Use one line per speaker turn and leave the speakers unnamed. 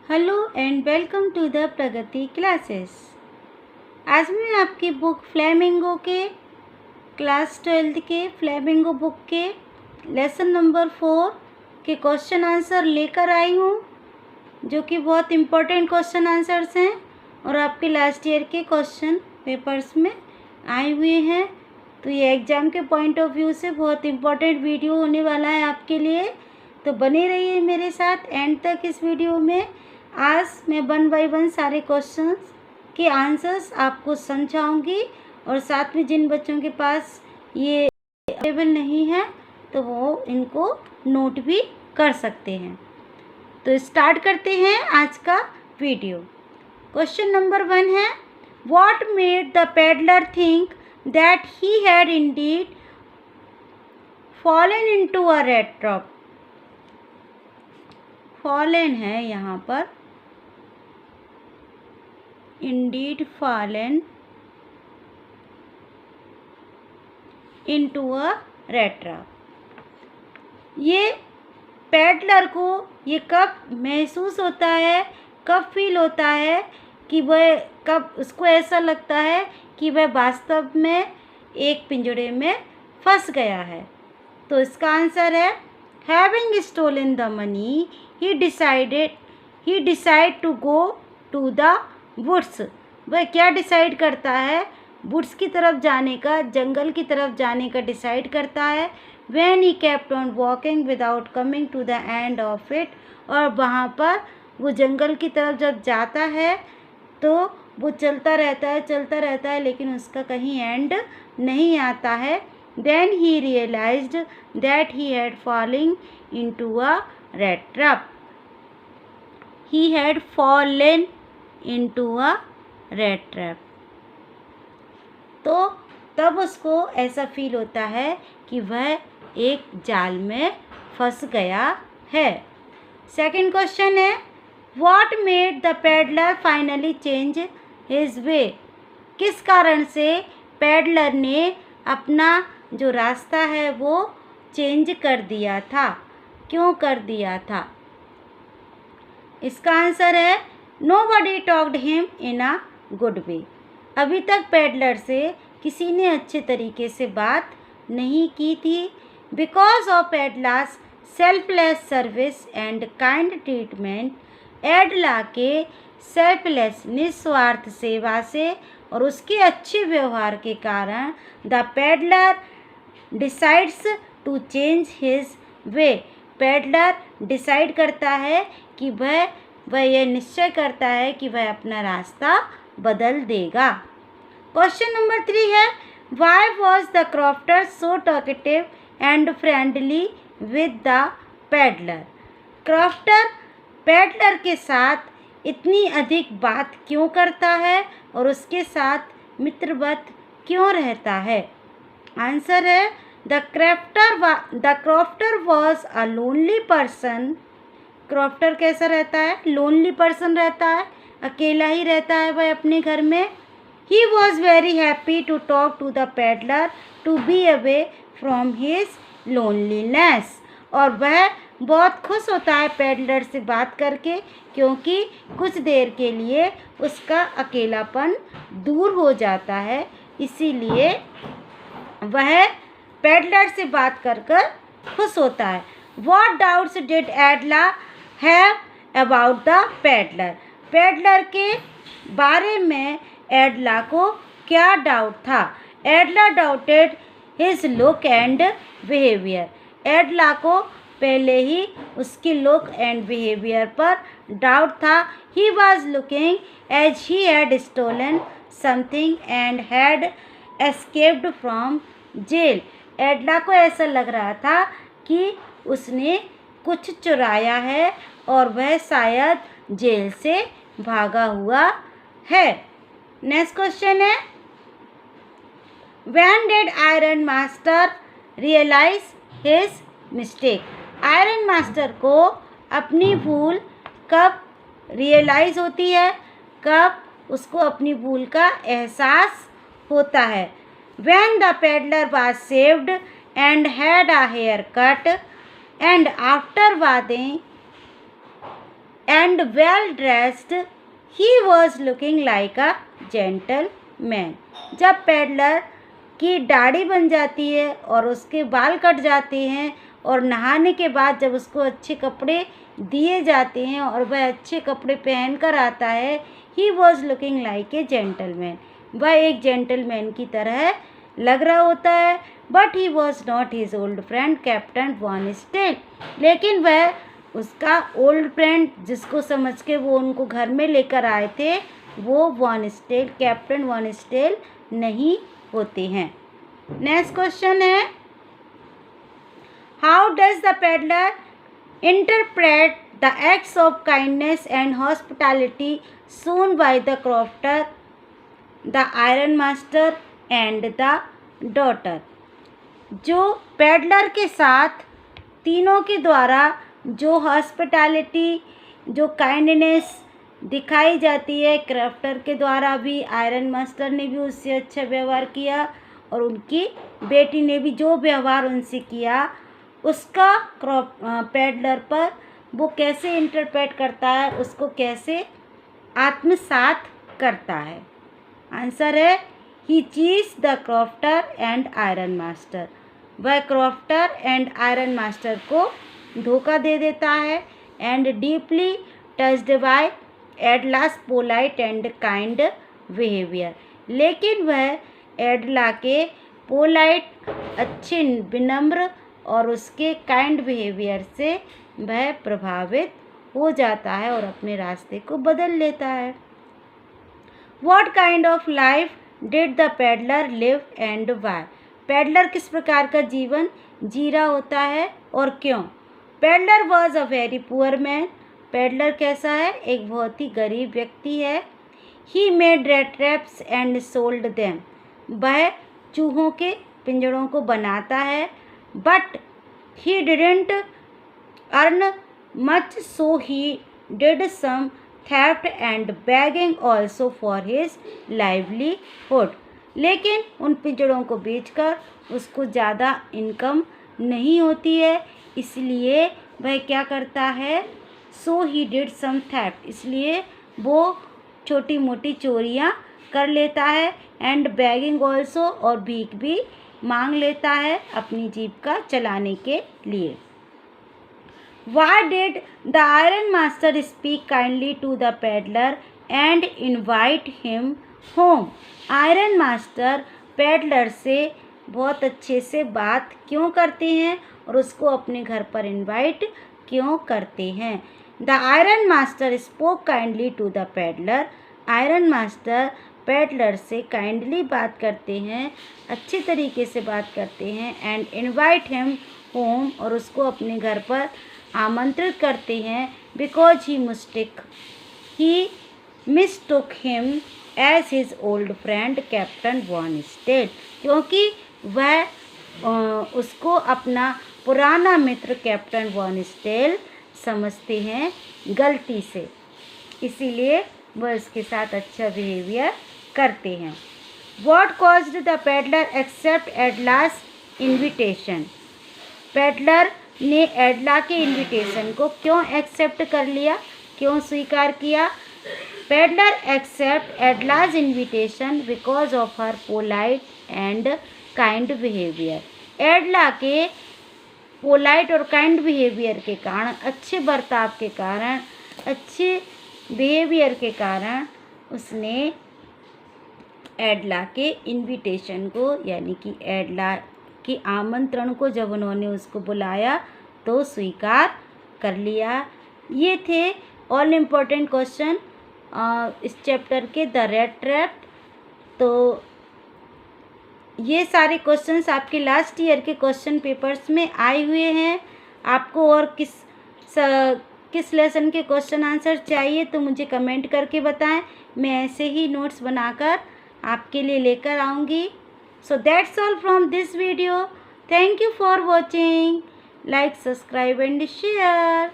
Hello and welcome to the Pragati classes. आज मैं आपकी बुक फ्लेमिंगो के क्लास 12 के फ्लेमिंगो बुक के लेसन नंबर 4 के क्वेश्चन आंसर लेकर आई हूँ, जो कि बहुत इम्पोर्टेंट क्वेश्चन आंसर्स हैं और आपके लास्ट ईयर के क्वेश्चन पेपर्स में आए हुए हैं। तो ये एग्ज़ाम के पॉइंट ऑफ व्यू से बहुत इम्पोर्टेंट वीडियो होने वाला है आपके लिए, तो बने रहिए मेरे साथ एंड तक इस वीडियो में। आज मैं 1 बाय 1 सारे क्वेश्चंस के आंसर्स आपको समझाऊंगी और साथ में जिन बच्चों के पास ये अवेलेबल नहीं है तो वो इनको नोट भी कर सकते हैं। तो स्टार्ट करते हैं आज का वीडियो। क्वेश्चन नंबर 1 है, what made the peddler think that he had Indeed fallen into a red trap. Fallen है यहाँ पर, indeed fallen into a rat trap। ये पेडलर को ये कब महसूस होता है, कब फील होता है कि वह कब उसको ऐसा लगता है कि वह वास्तव में एक पिंजड़े में फंस गया है। तो इसका आंसर है, having stolen the money he decide to go to the woods. वह क्या डिसाइड करता है? वुड्स की तरफ जाने का, जंगल की तरफ जाने का डिसाइड करता है। When he kept on walking without coming to the end of it. और वहाँ पर वो जंगल की तरफ जब जाता है तो वो चलता रहता है लेकिन उसका कहीं एंड नहीं आता है। Then he realised that he had falling into a rat trap. He had fallen into a rat trap। तो तब उसको ऐसा फील होता है कि वह एक जाल में फंस गया है। सेकंड क्वेश्चन है, what made the peddler finally change his वे। किस कारण से पेडलर ने अपना जो रास्ता है वो चेंज कर दिया था, क्यों कर दिया था? इसका आंसर है, Nobody talked him in a good way। अभी तक पेडलर से किसी ने अच्छे तरीके से बात नहीं की थी। Because of peddler's selfless service and kind treatment. Edla के सेल्फलेस निस्वार्थ सेवा से और उसके अच्छे व्यवहार के कारण the peddler decides to change his way. Peddler decide करता है कि वह यह निश्चय करता है कि वह अपना रास्ता बदल देगा। क्वेश्चन नंबर 3 है, why was the crofter so talkative and friendly with the peddler. Crofter peddler के साथ इतनी अधिक बात क्यों करता है और उसके साथ मित्रवत क्यों रहता है? आंसर है, the crofter was a lonely person. Crofter कैसा रहता है? लोनली पर्सन रहता है, अकेला ही रहता है वह अपने घर में। He was very happy to talk to the peddler to be away from his loneliness. और वह बहुत खुश होता है पेडलर से बात करके, क्योंकि कुछ देर के लिए उसका अकेलापन दूर हो जाता है। इसीलिए वह पेडलर से बात कर कर खुश होता है। What doubts did Edla have about the peddler. Peddler के बारे में एडला को क्या डाउट था? Edla doubted his look and behaviour. Edla को पहले ही उसकी लुक एंड बिहेवियर पर डाउट था। He was looking as he had stolen something and had escaped from jail. Edla को ऐसा लग रहा था कि उसने कुछ चुराया है और वह शायद जेल से भागा हुआ है। नेक्स्ट क्वेश्चन है, when did iron master realize his mistake. Iron master को अपनी भूल कब रियलाइज होती है, कब उसको अपनी भूल का एहसास होता है? When the peddler was saved and had a haircut and after bathing and well dressed. He was looking like a gentleman. जब पेडलर की दाढ़ी बन जाती है और उसके बाल कट जाते हैं और नहाने के बाद जब उसको अच्छे कपड़े दिए जाते हैं और वह अच्छे कपड़े पहनकर आता है, he was looking like a gentleman, वह एक जेंटलमैन की तरह लग रहा होता है. But he was not his old friend captain Von Stahle, लेकिन वह उसका ओल्ड फ्रेंड जिसको समझ के वो उनको घर में लेकर आए थे, वो Von Stahle, captain Von Stahle नहीं होते हैं. नेक्स्ट क्वेश्चन है, how does the peddler interpret the acts of kindness and hospitality shown by the crofter, the iron master and the daughter. जो पेडलर के साथ तीनों के द्वारा जो हॉस्पिटैलिटी, जो काइंडनेस दिखाई जाती है, क्राफ्टर के द्वारा भी, आयरन मास्टर ने भी उससे अच्छा व्यवहार किया और उनकी बेटी ने भी जो व्यवहार उनसे किया, उसका पेडलर पर वो कैसे इंटरप्रेट करता है, उसको कैसे आत्मसात करता है. आंसर है ही चीज the crofter and ironmaster, वह क्राफ्टर एंड आयरन मास्टर को धोखा दे देता है. And deeply touched by Edla's polite and kind behaviour, लेकिन वह एडला के पोलाइट, अच्छे, विनम्र और उसके काइंड बिहेवियर से वह प्रभावित हो जाता है और अपने रास्ते को बदल लेता है. What kind of life did the peddler live and why? Peddler किस प्रकार का जीवन जी रहा होता है और क्यों? Peddler was a very poor man, peddler कैसा है, एक बहुत ही गरीब व्यक्ति है. He made rate traps and sold them, वह चूहों के पिंजड़ों को बनाता है. But he didn't earn much, so he did some theft and begging also for his livelihood. लेकिन उन पिंजड़ों को बेचकर उसको ज़्यादा इनकम नहीं होती है, इसलिए वह क्या करता है, so he did some theft, इसलिए वो छोटी मोटी चोरियाँ कर लेता है. and begging also, और भीख भी मांग लेता है अपनी जीविका चलाने के लिए. Why did the iron master speak kindly to the peddler and invite him home? Iron master peddler से बहुत अच्छे से बात क्यों करते हैं और उसको अपने घर पर इनवाइट क्यों करते हैं? The iron master spoke kindly to the peddler, iron master peddler से काइंडली बात करते हैं, अच्छे तरीके से बात करते हैं. एंड इनवाइट हिम होम, और उसको अपने घर पर आमंत्रित करते हैं. Because he mistook him as his old friend captain Von Stahle, क्योंकि वह उसको अपना पुराना मित्र कैप्टन वॉन स्टेल समझते हैं गलती से, इसीलिए वह उसके साथ अच्छा बिहेवियर करते हैं. What caused the peddler accept Edla's invitation? Peddler ने एडला के इनविटेशन को क्यों एक्सेप्ट कर लिया, क्यों स्वीकार किया? Peddler accept Edla's invitation because of her polite and kind behaviour, Edla के पोलाइट और काइंड बिहेवियर के कारण, अच्छे बर्ताव के कारण, अच्छे बिहेवियर के कारण उसने एडला के इनविटेशन को, यानी कि एडला के आमंत्रण को जब उन्होंने उसको बुलाया तो स्वीकार कर लिया. ये थे ऑल इम्पोर्टेंट क्वेश्चन इस चैप्टर के, द रेड ट्रैप. तो ये सारे क्वेश्चंस आपके लास्ट ईयर के क्वेश्चन पेपर्स में आए हुए हैं. आपको और किस लेसन के क्वेश्चन आंसर चाहिए तो मुझे कमेंट करके बताएं, मैं ऐसे ही नोट्स बनाकर आपके लिए लेकर आऊँगी. So that's all from this video. Thank you for watching. Like, subscribe and share.